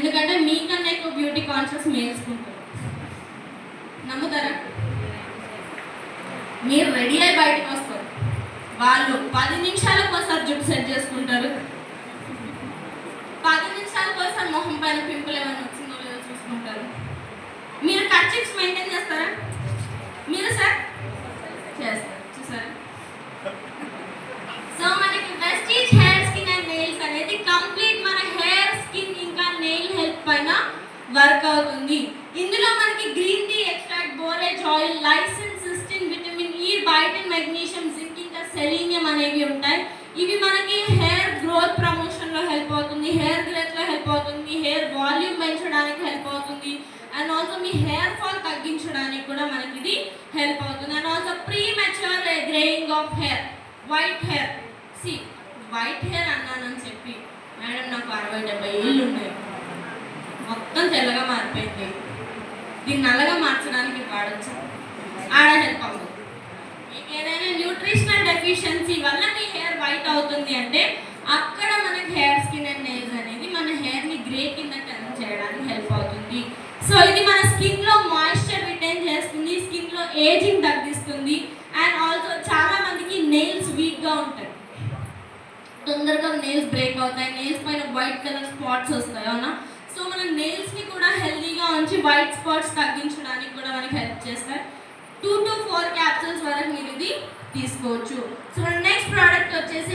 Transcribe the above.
ఎందుకంటే మీకన్నా ఎక్కువ బ్యూటీ కాన్షియస్ మేల్చుకుంటారు. నమ్ముతారా? మీరు రెడీ అయి బయటకు వస్తారు, వాళ్ళు 10 నిమిషాలకు ఒకసారి జుట్టు సెట్ చేసుకుంటారు, 10 నిమిషాలకు ఒకసారి మొహం పైన పింపుల్ ఏమైనా వచ్చిందో లేదో చూసుకుంటారు. మీరు కర్చీఫ్స్ మెయింటైన్ చేస్తారా? మీరు సార్ చేస్తారు, చూసారా? సో మనకి Vestige hair skin and nails అనేది కంప్లీట్ మన హెయిర్ స్కిన్ ఇంకా నెయిల్ హెల్త్ పైన వర్క్ అవుతుంది. ఇందులో మనకి green tea extract, borage oil, lysine, cystine, vitamin E, biotin, magnesium, zinc ఇంకా సెలీనియం అనేవి ఉంటాయి. ఇవి మనకి హెయిర్ గ్రోత్ ప్రమోషన్ లో హెల్ప్ అవుతుంది, హెయిర్ గ్రోత్ లో హెల్ప్ అవుతుంది, హెయిర్ వాల్యూమ్ పెంచడానికి హెల్ప్ అవుతుంది, అండ్ ఆల్సో మీ హెయిర్ ఫాల్ తగ్గించడానికి కూడా మనకి ఇది హెల్ప్ అవుతుంది. And also pre mature greying of hair, white hair. See white hair అన్నానని చెప్పి మేడం నాకు 60-70 ఏళ్ళు ఉన్నాయి, మొత్తం తెల్లగా మారిపోయింది, దీన్ని నల్లగా మార్చడానికి వాడచ్చు, ఆడ హెల్ప్ అవుతుంది. మీకు ఏదైనా న్యూట్రిషనల్ డెఫిషియన్సీ వల్ల మీ హెయిర్ వైట్ అవుతుంది అంటే అక్కడ మనకి హెయిర్ స్కిన్ అండ్ నెయిల్స్ అనేది మన హెయిర్ని గ్రే కింద టర్న్ చేయడానికి హెల్ప్ అవుతుంది. సో ఇది మన స్కిన్లో మాయిశ్చర్ రిటైన్ చేస్తుంది, స్కిన్లో ఏజింగ్ తగ్గిస్తుంది, అండ్ ఆల్సో చాలా మందికి నెయిల్స్ వీక్గా ఉంటాయి, తొందరగా నెయిల్స్ బ్రేక్ అవుతాయి, నెయిల్స్ పైన వైట్ కలర్ స్పాట్స్ వస్తాయి, అవునా? సో మన నెయిల్స్ని కూడా హెల్తీగా ఉంచి వైట్ స్పాట్స్ తగ్గించడానికి కూడా మనకి హెల్ప్ చేస్తాయి. 2 to 4 క్యాప్సూల్స్ వరకు మీరు ఇది తీసుకోవచ్చు. సో నెక్స్ట్ ప్రోడక్ట్ వచ్చేసి